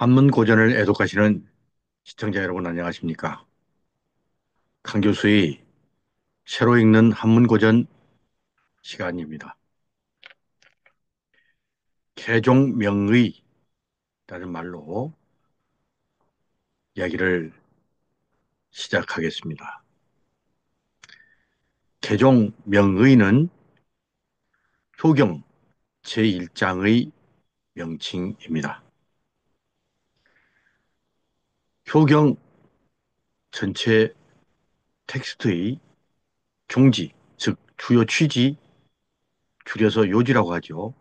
한문 고전을 애독하시는 시청자 여러분 안녕하십니까? 강 교수의 새로 읽는 한문 고전 시간입니다. 개종명의라는 말로 이야기를 시작하겠습니다. 개종명의는 효경 제1장의 명칭입니다. 효경 전체 텍스트의 종지, 즉 주요 취지, 줄여서 요지라고 하죠.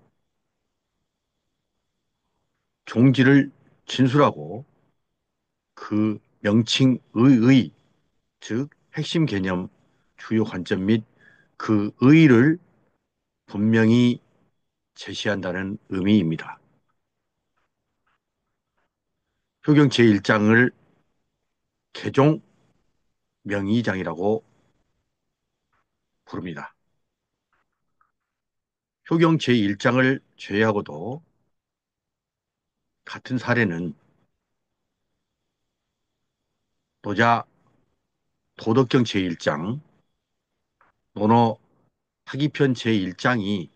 종지를 진술하고 그 명칭의 즉 핵심 개념, 주요 관점 및 그 의의를 분명히 제시한다는 의미입니다. 효경 제1장을 개종 명의장이라고 부릅니다. 효경 제1장을 제외하고도 같은 사례는 노자 도덕경 제1장, 논어 학위편 제1장이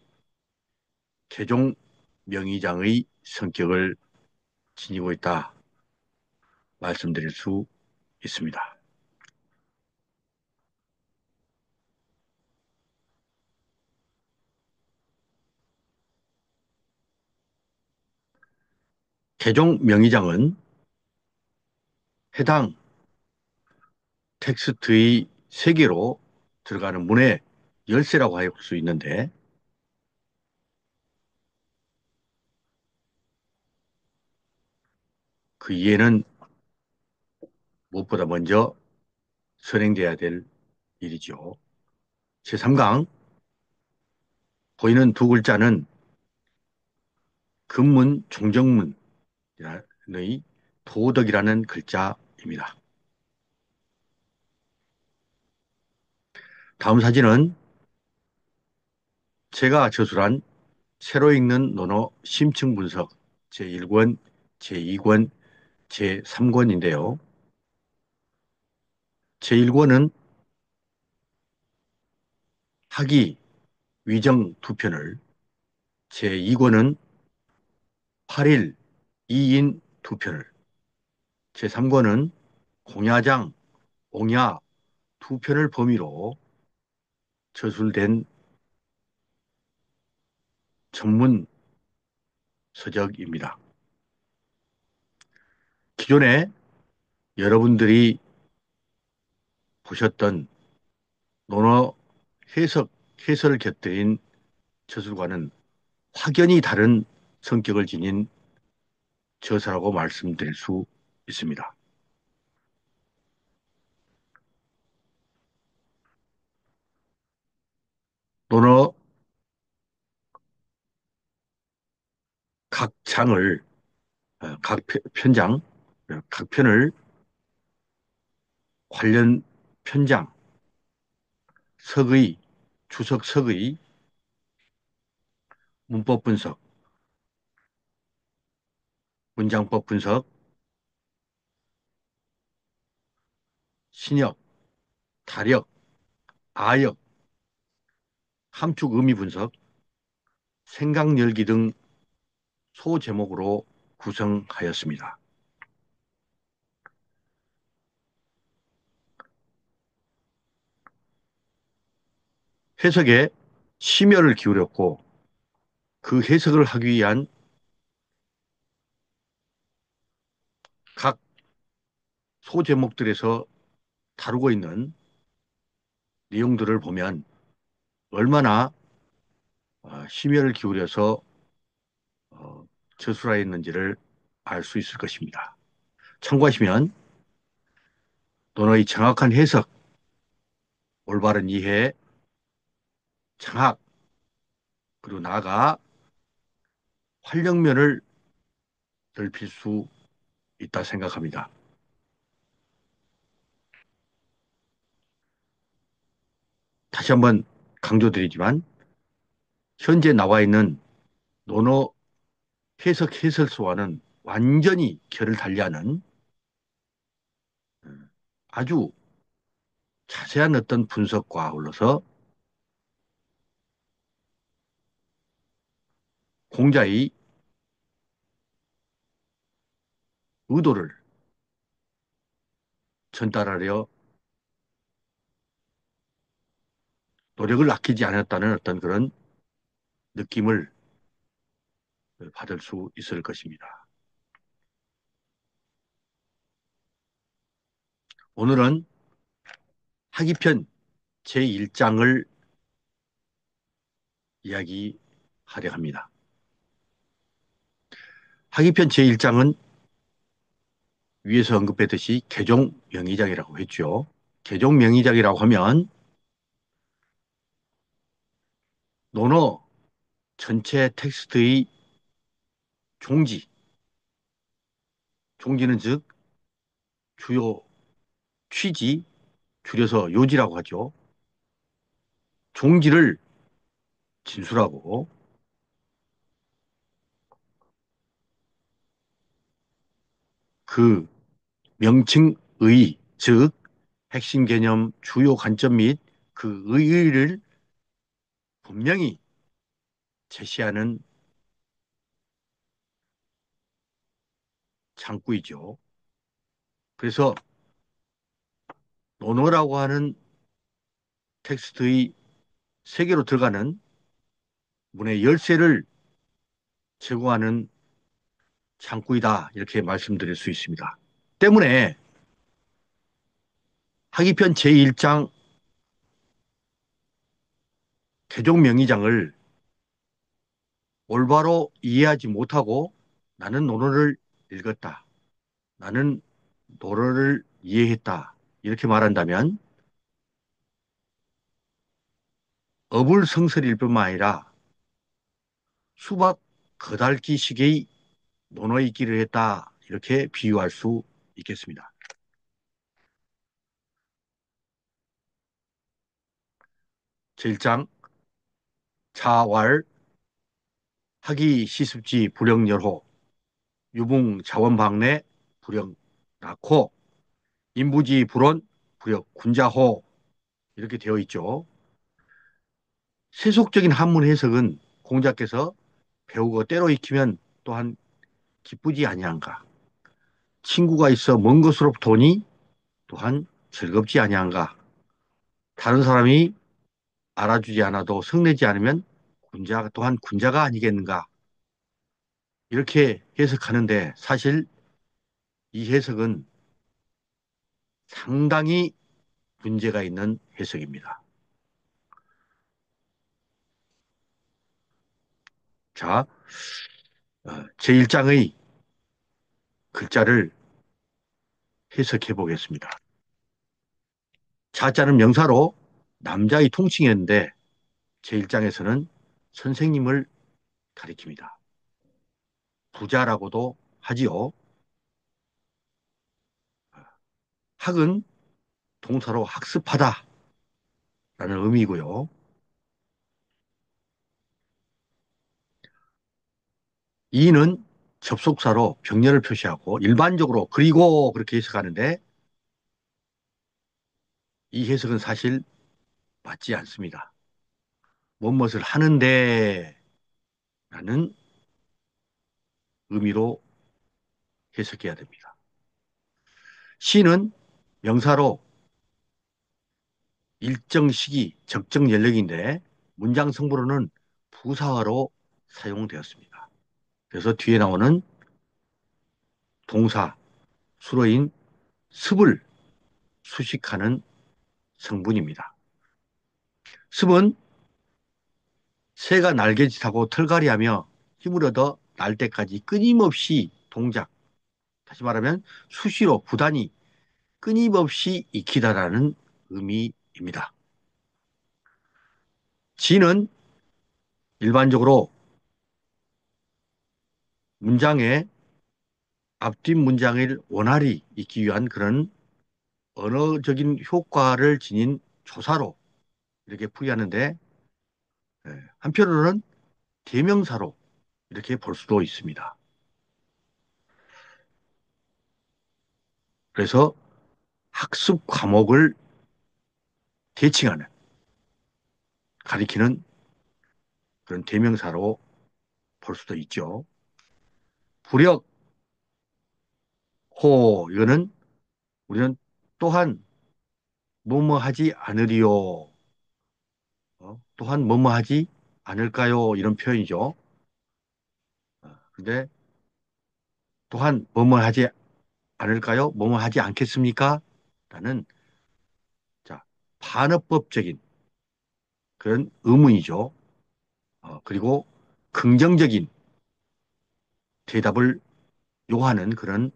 개종 명의장의 성격을 지니고 있다 말씀드릴 수 있습니다. 개종 명의장은 해당 텍스트의 세계로 들어가는 문의 열쇠라고 할 수 있는데 그 이해는 무엇보다 먼저 선행돼야 될 일이죠. 제3강 보이는 두 글자는 근문 종정문의 도덕이라는 글자입니다. 다음 사진은 제가 저술한 새로 읽는 논어 심층 분석 제1권, 제2권, 제3권인데요. 제1권은 학이, 위정 두 편을, 제2권은 8일, 2인 두 편을, 제3권은 공야장, 옹야 두 편을 범위로 저술된 전문 서적입니다. 기존에 여러분들이 보셨던 논어 해석, 해설을 곁들인 저술과는 확연히 다른 성격을 지닌 저서라고 말씀드릴 수 있습니다. 논어 각 장을, 각 편장, 각 편을 관련 편장, 석의, 주석석의 문법 분석, 문장법 분석, 신역, 다력, 아역, 함축 의미 분석, 생각열기 등 소제목으로 구성하였습니다. 해석에 심혈을 기울였고 그 해석을 하기 위한 각 소제목들에서 다루고 있는 내용들을 보면 얼마나 심혈을 기울여서 저술하였는지를 알 수 있을 것입니다. 참고하시면 논어의 정확한 해석, 올바른 이해, 장학, 그리고 나아가 활용면을 넓힐 수 있다 생각합니다. 다시 한번 강조드리지만 현재 나와 있는 논어 해석 해설서와는 완전히 결을 달리하는 아주 자세한 어떤 분석과 아울러서 공자의 의도를 전달하려 노력을 아끼지 않았다는 어떤 그런 느낌을 받을 수 있을 것입니다. 오늘은 학이편 제1장을 이야기하려 합니다. 학이편 제1장은 위에서 언급했듯이 개종 명의장이라고 했죠. 개종 명의장이라고 하면 논어 전체 텍스트의 종지, 종지는 즉 주요 취지, 줄여서 요지라고 하죠. 종지를 진술하고 그 명칭의, 즉 핵심 개념, 주요 관점 및 그 의의를 분명히 제시하는 창구이죠. 그래서 논어라고 하는 텍스트의 세계로 들어가는 문의 열쇠를 제공하는 창구이다. 이렇게 말씀드릴 수 있습니다. 때문에 학위편 제1장 개종 명의장을 올바로 이해하지 못하고 나는 논어를 읽었다. 나는 논어를 이해했다. 이렇게 말한다면 어불성설일 뿐만 아니라 수박 거달기 식의 논어 읽기를 했다. 이렇게 비유할 수 있겠습니다. 제1장 자왈 학이 시습지 불영열호 유붕 자원방내 불영 낳고 인부지 불원 부역 군자호 이렇게 되어 있죠. 세속적인 한문 해석은 공자께서 배우고 때로 익히면 또한 기쁘지 아니한가. 친구가 있어 먼 곳으로부터 오니 또한 즐겁지 아니한가. 다른 사람이 알아주지 않아도 성내지 않으면 군자 또한 군자가 아니겠는가. 이렇게 해석하는데 사실 이 해석은 상당히 문제가 있는 해석입니다. 자, 제1장의 글자를 해석해 보겠습니다. 자자는 명사로 남자의 통칭이었는데 제1장에서는 선생님을 가리킵니다. 부자라고도 하지요. 학은 동사로 학습하다라는 의미고요. 이는 접속사로 병렬을 표시하고 일반적으로 그리고 그렇게 해석하는데 이 해석은 사실 맞지 않습니다. 무엇을 하는데 라는 의미로 해석해야 됩니다. 시는 명사로 일정 시기, 적정 연령인데 문장 성분으로는 부사어로 사용되었습니다. 그래서 뒤에 나오는 동사, 수로인 습을 수식하는 성분입니다. 습은 새가 날개짓하고 털갈이하며 힘을 얻어 날 때까지 끊임없이 동작, 다시 말하면 수시로 부단히 끊임없이 익히다라는 의미입니다. 지는 일반적으로 문장의 앞뒷 문장을 원활히 읽기 위한 그런 언어적인 효과를 지닌 조사로 이렇게 풀이하는데 한편으로는 대명사로 이렇게 볼 수도 있습니다. 그래서 학습 과목을 대칭하는, 가리키는 그런 대명사로 볼 수도 있죠. 부력, 호, 이거는 우리는 또한 뭐뭐 하지 않으리요. 또한 뭐뭐 하지 않을까요? 이런 표현이죠. 근데 또한 뭐뭐 하지 않을까요? 뭐뭐 하지 않겠습니까? 라는, 자, 반어법적인 그런 의문이죠. 그리고 긍정적인 대답을 요하는 그런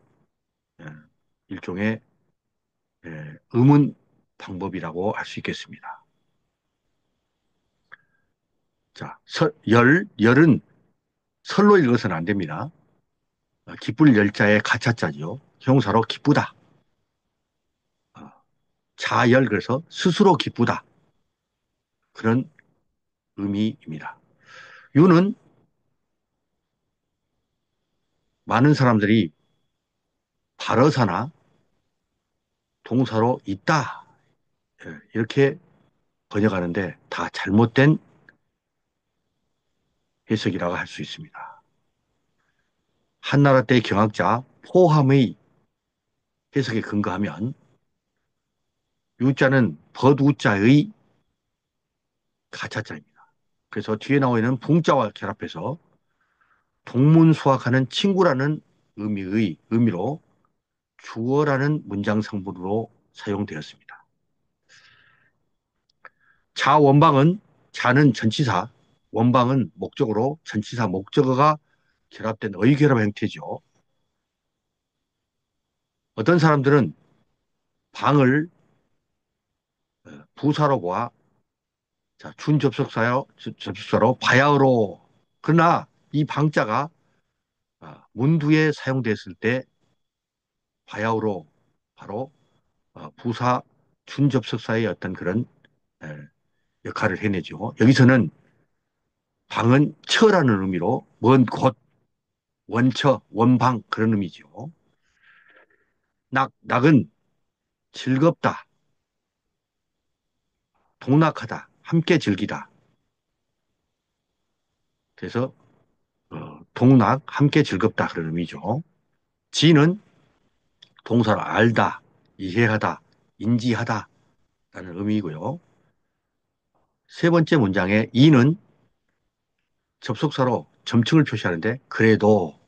예, 일종의 의문 방법이라고 할 수 있겠습니다. 자, 열은 설로 읽어서는 안 됩니다. 기쁠 열자의 가차자죠. 형사로 기쁘다. 어, 자열, 그래서 스스로 기쁘다. 그런 의미입니다. 유는 많은 사람들이 발어사나 동사로 있다. 이렇게 번역하는데 다 잘못된 해석이라고 할 수 있습니다. 한나라 때 경학자 포함의 해석에 근거하면 유자는 벗우자의 가차자입니다. 그래서 뒤에 나와 있는 붕자와 결합해서 동문수학하는 친구라는 의미로 주어라는 문장 성분으로 사용되었습니다. 자원방은, 자는 전치사, 원방은 목적으로, 전치사 목적어가 결합된 의결합 형태죠. 어떤 사람들은 방을 부사로 보아, 자, 접속사로 바야흐로, 그러나 이 방자가 문두에 사용됐을 때 바야흐로 바로 부사 준접속사의 어떤 그런 에, 역할을 해내죠. 여기서는 방은 처라는 의미로 먼 곳, 원처, 원방 그런 의미죠. 낙은 즐겁다, 동락하다, 함께 즐기다. 그래서 동락, 함께 즐겁다 그런 의미죠. 지는 동사로 알다, 이해하다, 인지하다 라는 의미이고요. 세 번째 문장의 이는 접속사로 점층을 표시하는데 그래도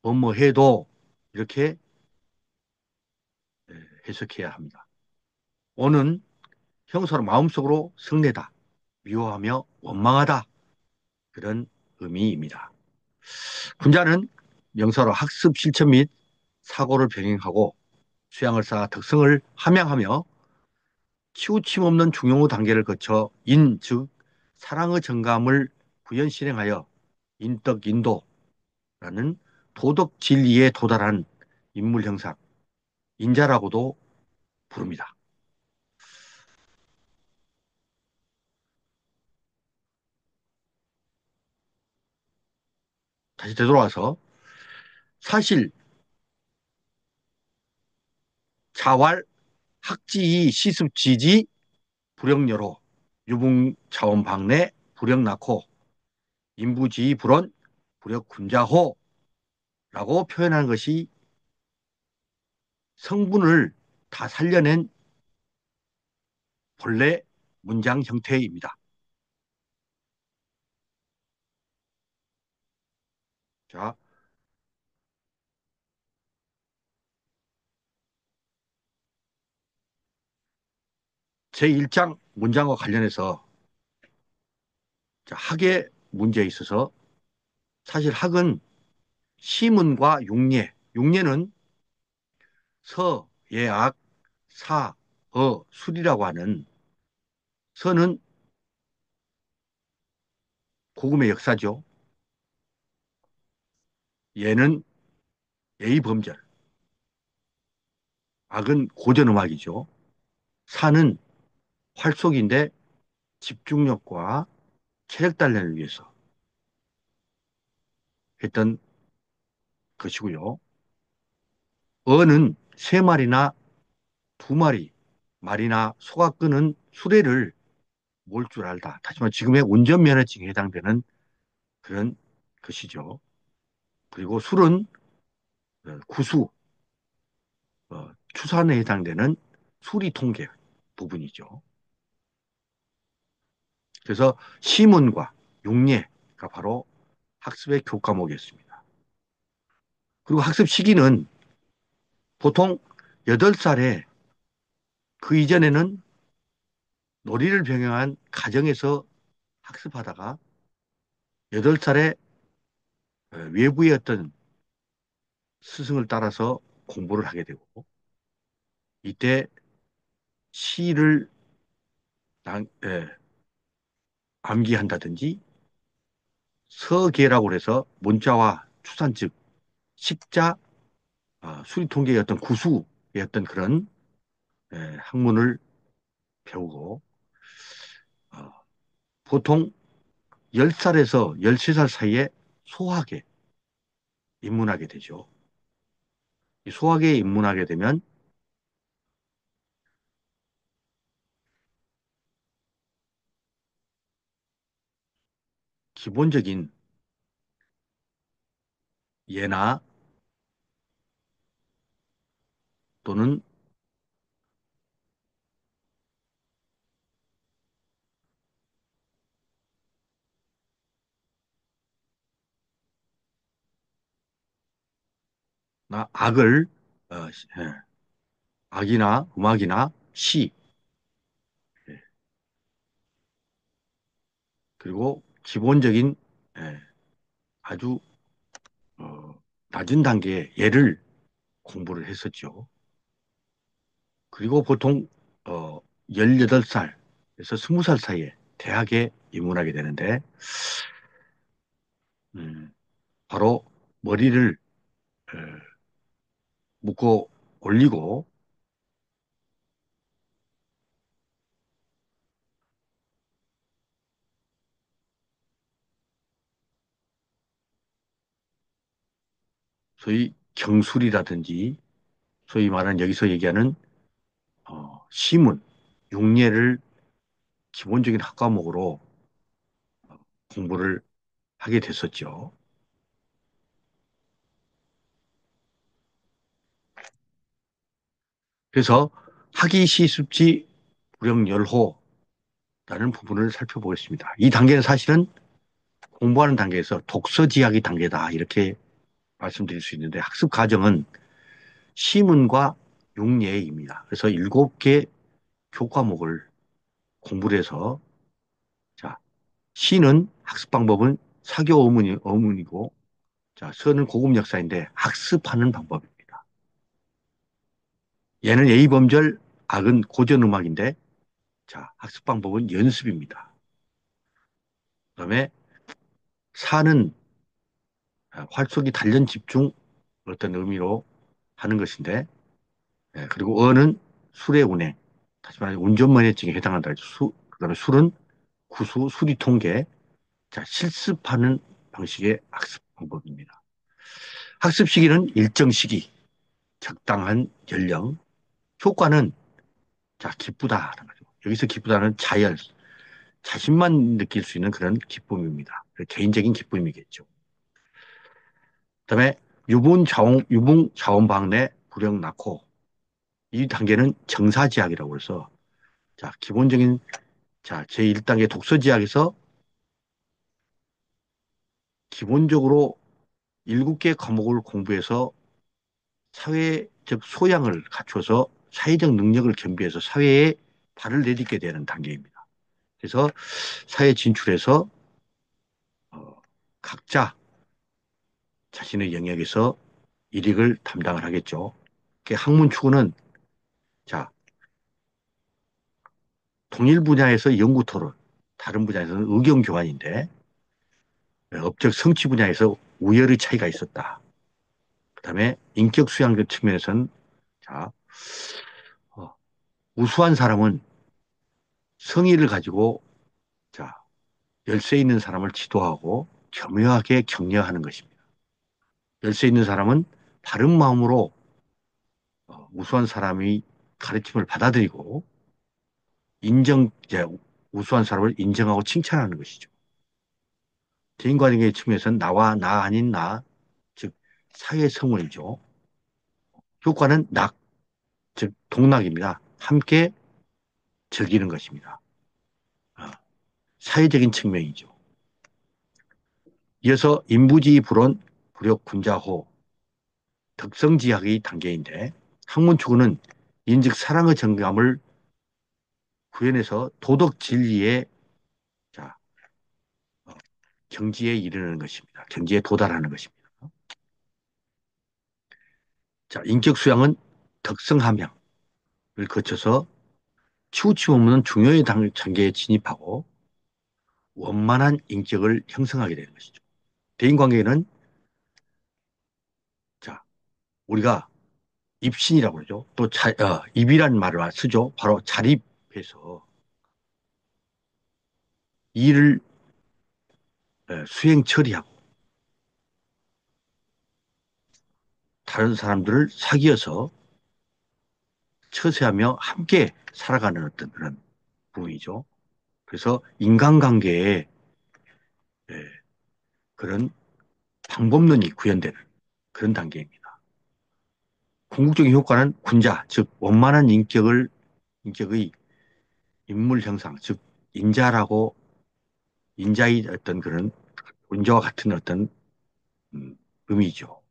뭐뭐 해도 이렇게 해석해야 합니다. 오는 형사로 마음속으로 성내다, 미워하며 원망하다 그런 의미입니다. 분자는 명사로 학습 실천 및 사고를 병행하고 수양을 쌓아 덕성을 함양하며 치우침 없는 중용의 단계를 거쳐 인, 즉 사랑의 정감을 부연 실행하여 인덕 인도라는 도덕 진리에 도달한 인물 형상, 인자라고도 부릅니다. 다시 되돌아와서 사실 자활 학지이 시습지지 불영여로 유붕차원방내 불영낙호 인부지이 불원 불역군자호라고 표현한 것이 성분을 다 살려낸 본래 문장 형태입니다. 자, 제1장 문장과 관련해서 학의 문제에 있어서 사실 학은 시문과 용례, 용례는 서, 예악, 사, 술이라고 하는 서는 고금의 역사죠. 예는 예의 범절, 악은 고전 음악이죠. 사는 활속인데 집중력과 체력 단련을 위해서 했던 것이고요. 어는 세 마리나 두 마리 말이나 소가 끄는 수레를 몰 줄 알다. 다시 말해 지금의 운전면허증에 해당되는 그런 것이죠. 그리고 술은 구수, 추산에 해당되는 수리 통계 부분이죠. 그래서 시문과 용례가 바로 학습의 교과목이었습니다. 그리고 학습 시기는 보통 8살에 그 이전에는 놀이를 병행한 가정에서 학습하다가 8살에 외부의 어떤 스승을 따라서 공부를 하게 되고 이때 시를 암기한다든지 서계라고 해서 문자와 추산 즉 식자 수리 통계의 어떤 구수의 어떤 그런 학문을 배우고 어, 보통 10살에서 13살 사이에 소학에 입문하게 되죠. 이 소학에 입문하게 되면 기본적인 예나 또는 악을 악이나 음악이나 시 예, 그리고 기본적인 예, 아주 어, 낮은 단계의 예를 공부를 했었죠. 그리고 보통 18살에서 20살 사이에 대학에 입문하게 되는데 음, 바로 머리를 어, 묶어 올리고 소위 경술이라든지 소위 말하는 여기서 얘기하는 시문, 용례를 기본적인 학과목으로 공부를 하게 됐었죠. 그래서 학위시습지 불영열호라는 부분을 살펴보겠습니다. 이 단계는 사실은 공부하는 단계에서 독서지학의 단계다 이렇게 말씀드릴 수 있는데 학습 과정은 시문과 용례입니다. 그래서 7개 교과목을 공부를 해서 자 시는 학습 방법은 사교 어문이고 자 서는 고급 역사인데 학습하는 방법입니다. 얘는 A범절, 악은 고전 음악인데 자 학습 방법은 연습입니다. 그다음에 사는 활쏘기 단련 집중 어떤 의미로 하는 것인데 그리고 어는 술의 운행 다시 말해 운전면허증에 해당한다. 그다음에 술은 구수, 수리 통계 자 실습하는 방식의 학습 방법입니다. 학습 시기는 일정 시기, 적당한 연령, 효과는 자 기쁘다라는 거죠. 여기서 기쁘다는 자신만 느낄 수 있는 그런 기쁨입니다. 개인적인 기쁨이겠죠. 그다음에 유분 자원 방내 불영 낳고 이 단계는 정사지학이라고 해서 자 기본적인 자 제1단계 독서지학에서 기본적으로 7개 과목을 공부해서 사회적 소양을 갖춰서 사회적 능력을 겸비해서 사회에 발을 내딛게 되는 단계입니다. 그래서 사회 진출해서 어, 각자 자신의 영역에서 일익을 담당을 하겠죠. 학문 추구는 자 동일 분야에서 연구 토론, 다른 분야에서는 의견 교환인데 업적 성취 분야에서 우열의 차이가 있었다. 그다음에 인격 수양적 측면에서는 자 어, 우수한 사람은 성의를 가지고 자 열쇠 있는 사람을 지도하고 겸허하게 격려하는 것입니다. 열쇠 있는 사람은 바른 마음으로 우수한 사람이 가르침을 받아들이고 이제 우수한 사람을 인정하고 칭찬하는 것이죠. 대인관계의 측면에서는 나와 나 아닌 나, 즉 사회 성원이죠. 효과는 즉 동락입니다. 함께 즐기는 것입니다. 어, 사회적인 측면이죠. 이어서 인부지 불온 불역 군자호 덕성지학의 단계인데 학문 추구는 인즉 사랑의 정감을 구현해서 도덕 진리의 자, 어, 경지에 이르는 것입니다. 경지에 도달하는 것입니다. 자, 인격 수양은 덕성함양을 거쳐서 치우치고 없는 중요의 단계에 진입하고 원만한 인격을 형성하게 되는 것이죠. 대인관계는 자, 우리가 입신이라고 그러죠. 또 입이라는 말을 쓰죠. 바로 자립해서 일을 수행 처리하고 다른 사람들을 사귀어서 처세하며 함께 살아가는 어떤 그런 부분이죠. 그래서 인간관계에 예, 그런 방법론이 구현되는 그런 단계입니다. 궁극적인 효과는 군자, 즉 원만한 인격의 인물 형상, 즉 인자라고 인자의 어떤 그런 운자와 같은 어떤 음, 의미죠.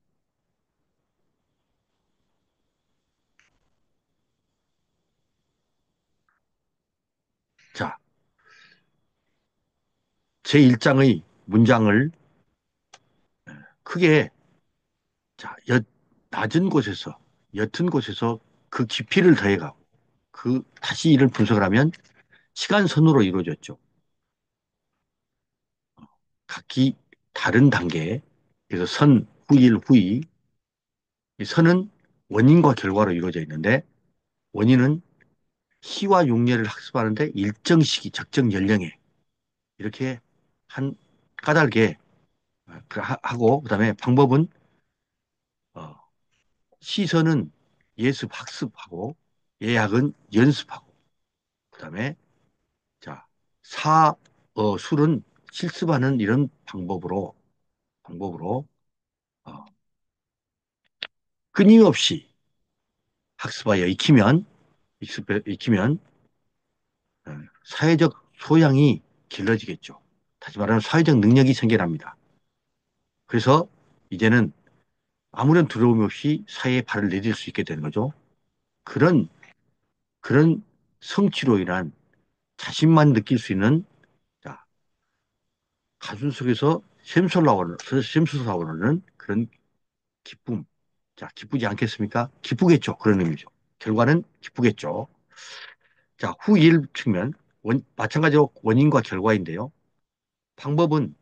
자, 제1장의 문장을 크게 자, 낮은 곳에서 옅은 곳에서 그 깊이를 더해가고 다시 이를 분석을 하면 시간선으로 이루어졌죠. 각기 다른 단계. 그래서 선, 후일, 후이. 이 선은 원인과 결과로 이루어져 있는데 원인은 시와 용례를 학습하는데 일정 시기, 적정 연령에 이렇게 한 까닭에 하고 그다음에 방법은 어, 시선은 예습, 학습하고 예약은 연습하고 그다음에 자, 술은 실습하는 이런 방법으로 어, 끊임없이 학습하여 익히면 어, 사회적 소양이 길러지겠죠. 다시 말하면 사회적 능력이 생겨납니다. 그래서 이제는 아무런 두려움 없이 사회에 발을 내딜 수 있게 되는 거죠. 그런 그런 성취로 인한 자신만 느낄 수 있는 자, 가슴 속에서 샘솟아오르는 그런 기쁨. 자, 기쁘지 않겠습니까? 기쁘겠죠. 그런 의미죠. 결과는 기쁘겠죠. 자, 후일 측면. 마찬가지로 원인과 결과인데요. 방법은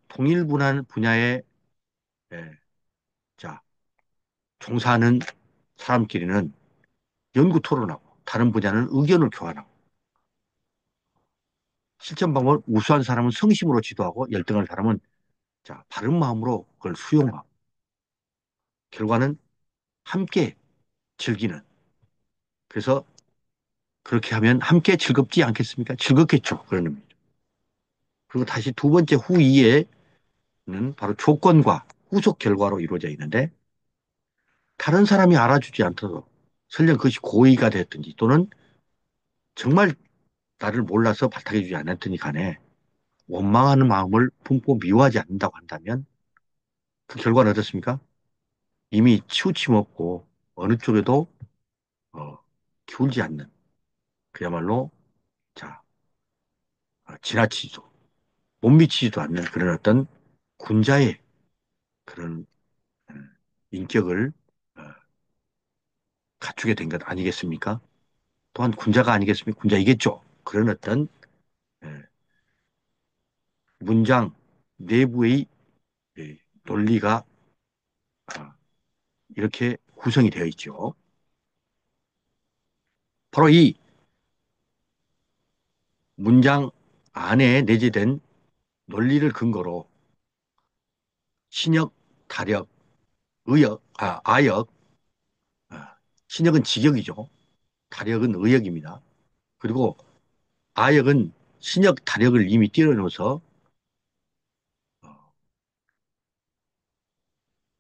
동일 분야에 예, 자, 종사하는 사람끼리는 연구 토론하고 다른 분야는 의견을 교환하고 실천 방법은 우수한 사람은 성심으로 지도하고 열등한 사람은 자, 바른 마음으로 그걸 수용하고 결과는 함께 즐기는 그래서 그렇게 하면 함께 즐겁지 않겠습니까? 즐겁겠죠. 그런 의미죠. 그리고 다시 두 번째 후이에는 바로 조건과 후속 결과로 이루어져 있는데 다른 사람이 알아주지 않더라도 설령 그것이 고의가 됐든지 또는 정말 나를 몰라서 발탁해주지 않았더니 간에 원망하는 마음을 품고 미워하지 않는다고 한다면 그 결과는 어떻습니까? 이미 치우침 없고 어느 쪽에도 어, 기울지 않는 그야말로 자 지나치지도 못 미치지도 않는 그런 어떤 군자의 그런 어, 인격을 어, 갖추게 된 것 아니겠습니까? 또한 군자가 아니겠습니까? 군자이겠죠. 그런 어떤 예, 문장 내부의 예, 논리가 아, 이렇게 구성이 되어 있죠. 바로 이 문장 안에 내재된 논리를 근거로 신역, 다력, 아역, 아, 신역은 직역이죠. 다력은 의역입니다. 그리고 아역은 신역, 다력을 이미 뛰어넘어서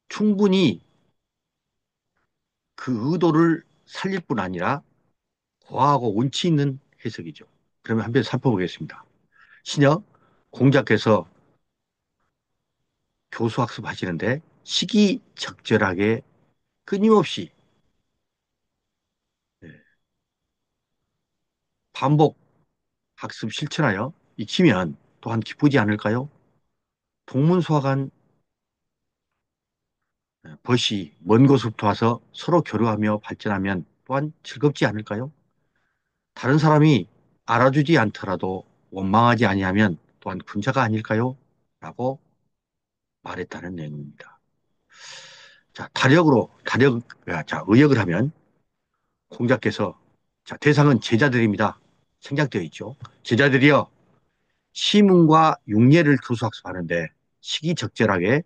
충분히 그 의도를 살릴 뿐 아니라 고하고 운치 있는 해석이죠. 그러면 한번 살펴보겠습니다. 신역, 공자께서 교수학습 하시는데 시기적절하게 끊임없이 예, 반복 학습 실천하여 익히면 또한 기쁘지 않을까요? 동문서관 벗이 먼 곳부터 와서 서로 교류하며 발전하면 또한 즐겁지 않을까요? 다른 사람이 알아주지 않더라도 원망하지 아니하면 또한 군자가 아닐까요? 라고 말했다는 내용입니다. 자, 자, 의역을 하면 공자께서 자, 대상은 제자들입니다. 생략되어 있죠. 제자들이여 시문과 육예를 교수학습하는데 시기적절하게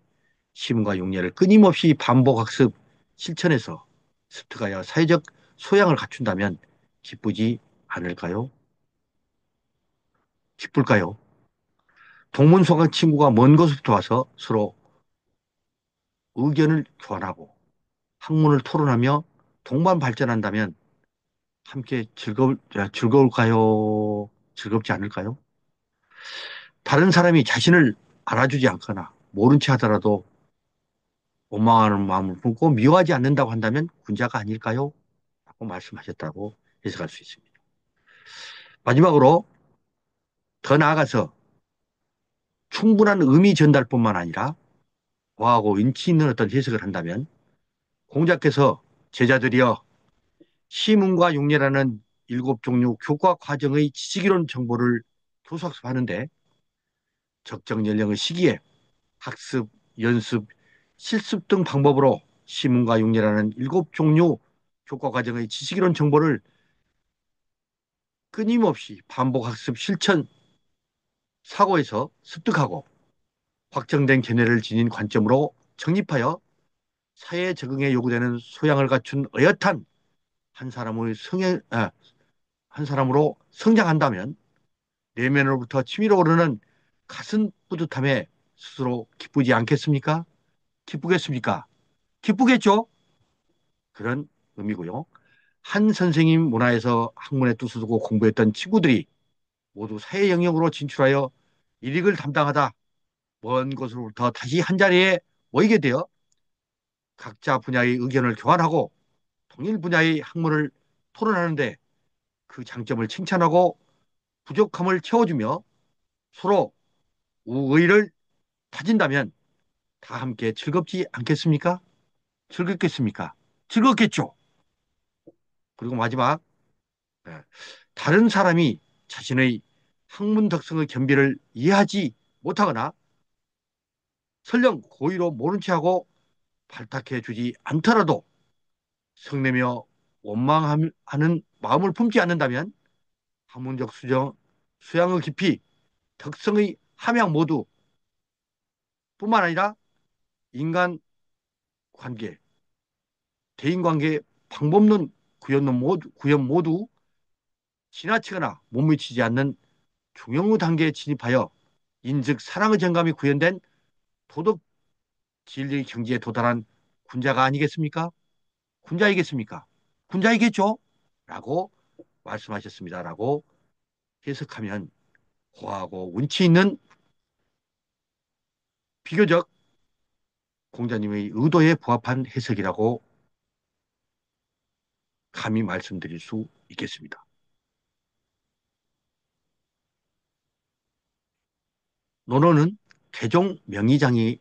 시문과 육예를 끊임없이 반복학습 실천해서 습득하여 사회적 소양을 갖춘다면 기쁘지 않을까요? 기쁠까요? 동문서관 친구가 먼 곳부터 와서 서로 의견을 교환하고 학문을 토론하며 동반 발전한다면 함께 즐거울까요? 즐겁지 않을까요? 다른 사람이 자신을 알아주지 않거나 모른 체 하더라도 원망하는 마음을 품고 미워하지 않는다고 한다면 군자가 아닐까요? 라고 말씀하셨다고 해석할 수 있습니다. 마지막으로 더 나아가서 충분한 의미 전달뿐만 아니라 과하고 인치 있는 어떤 해석을 한다면 공자께서 제자들이여 시문과 육례라는 일곱 종류 교과 과정의 지식이론 정보를 교수학습하는데 적정 연령의 시기에 학습, 연습, 실습 등 방법으로 시문과 육례라는 일곱 종류 교과 과정의 지식이론 정보를 끊임없이 반복학습 실천 사고에서 습득하고 확정된 견해를 지닌 관점으로 정립하여 사회에 적응에 요구되는 소양을 갖춘 어엿한 한 사람의 한 사람으로 성장한다면 내면으로부터 치밀어 오르는 가슴 뿌듯함에 스스로 기쁘지 않겠습니까? 기쁘겠습니까? 기쁘겠죠? 그런 의미고요. 한 선생님 문화에서 학문에 뜻을 두고 공부했던 친구들이 모두 사회 영역으로 진출하여 일익을 담당하다 먼 곳으로부터 다시 한자리에 모이게 되어 각자 분야의 의견을 교환하고 동일 분야의 학문을 토론하는데 그 장점을 칭찬하고 부족함을 채워주며 서로 우의를 다진다면 다 함께 즐겁지 않겠습니까? 즐겁겠습니까? 즐겁겠죠. 그리고 마지막 예, 다른 사람이 자신의 학문 덕성의 겸비를 이해하지 못하거나 설령 고의로 모른 체하고 발탁해 주지 않더라도 성내며 원망하는 마음을 품지 않는다면 학문적 수양의 깊이, 덕성의 함양 모두 뿐만 아니라 인간 관계, 대인 관계 방법론 구현 모두 지나치거나 못 미치지 않는 중용의 단계에 진입하여 인즉 사랑의 정감이 구현된 도덕 진리 경지에 도달한 군자가 아니겠습니까? 군자이겠습니까? 군자이겠죠? 라고 말씀하셨습니다. 라고 해석하면 고하고 운치 있는 비교적 공자님의 의도에 부합한 해석이라고 감히 말씀드릴 수 있겠습니다. 논어는 개종 명의장이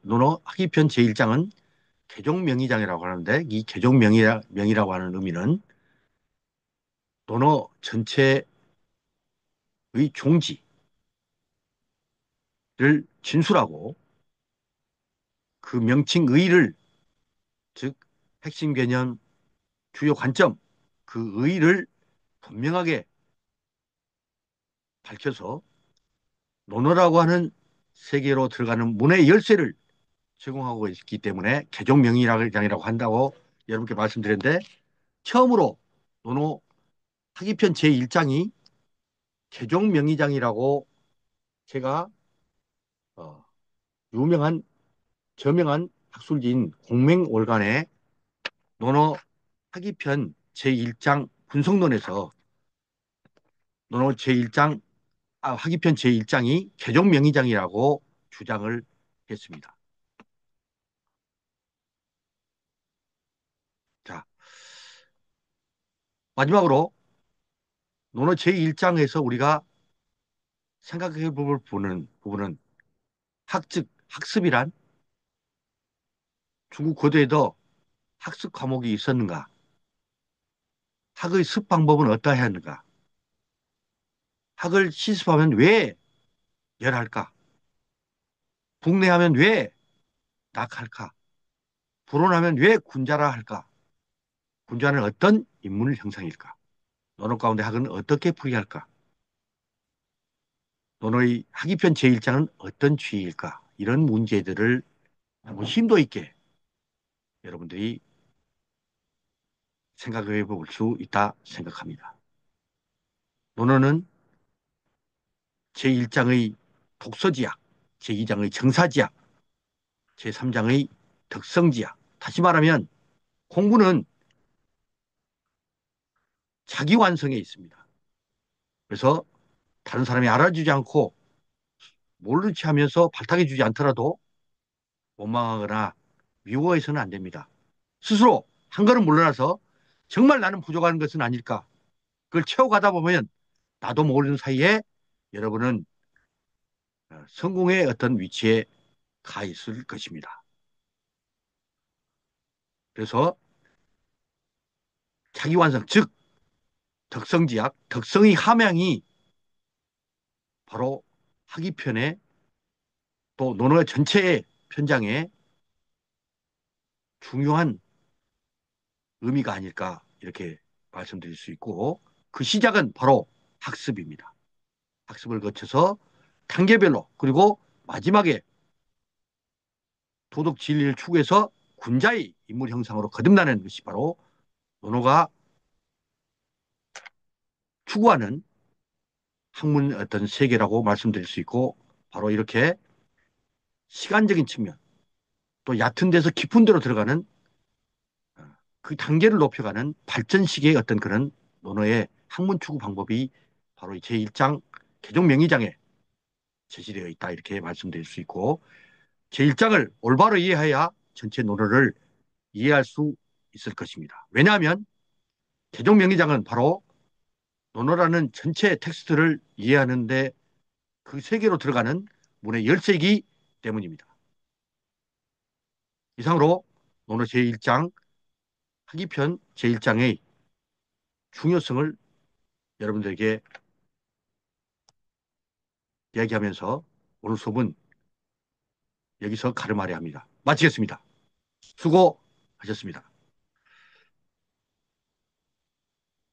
논어 학위편 제1장은 개종 명의장이라고 하는데 이 개종 명의라고 하는 의미는 논어 전체의 종지를 진술하고 그 명칭 의의를 즉 핵심 개념, 주요 관점 그 의의를 분명하게 밝혀서 논어라고 하는 세계로 들어가는 문의 열쇠를 제공하고 있기 때문에 개종 명의장이라고 한다고 여러분께 말씀드렸는데 처음으로 논어 학위편 제1장이 최종 명의장이라고 제가 어, 유명한 저명한 학술지인 공맹월간의 논어 학위편 제1장 분석론에서 논어 제1장 학위편 제1장이 최종 명의장이라고 주장을 했습니다. 자, 마지막으로 논어 제1장에서 우리가 생각해 볼 부분은 학습이란 중국 고대에도 학습 과목이 있었는가? 학의 습 방법은 어떠했는가? 학을 실습하면 왜 열할까? 북내하면 왜 낙할까? 불온하면 왜 군자라 할까? 군자는 어떤 인물 형상일까? 논어 가운데 학은 어떻게 풀이할까? 논어의 학위편 제1장은 어떤 취지일까? 이런 문제들을 한번 심도 있게 여러분들이 생각해 볼 수 있다 생각합니다. 논어는 제1장의 독서지약, 제2장의 정사지약, 제3장의 덕성지약. 다시 말하면 공부는 자기 완성에 있습니다. 그래서 다른 사람이 알아주지 않고 모르는 체 하면서 발탁해 주지 않더라도 원망하거나 미워해서는 안 됩니다. 스스로 한 걸음 물러나서 정말 나는 부족한 것은 아닐까. 그걸 채워가다 보면 나도 모르는 사이에 여러분은 성공의 어떤 위치에 가 있을 것입니다. 그래서 자기 완성, 즉 덕성지약, 덕성의 함양이 바로 학위편의 또 논어 전체의 편장에 중요한 의미가 아닐까 이렇게 말씀드릴 수 있고 그 시작은 바로 학습입니다. 학습을 거쳐서 단계별로 그리고 마지막에 도덕 진리를 추구해서 군자의 인물 형상으로 거듭나는 것이 바로 논어가 추구하는 학문 어떤 세계라고 말씀드릴 수 있고 바로 이렇게 시간적인 측면 또 얕은 데서 깊은 데로 들어가는 그 단계를 높여가는 발전식의 어떤 그런 논어의 학문 추구 방법이 바로 제1장 개종 명의장에 제시되어 있다 이렇게 말씀드릴 수 있고 제1장을 올바로 이해해야 전체 논어를 이해할 수 있을 것입니다. 왜냐하면 개종 명의장은 바로 논어라는 전체 텍스트를 이해하는데 그 세계로 들어가는 문의 열쇠이기 때문입니다. 이상으로 논어 제1장 학위편 제1장의 중요성을 여러분들에게 이야기하면서 오늘 수업은 여기서 가름하려 합니다. 마치겠습니다. 수고하셨습니다.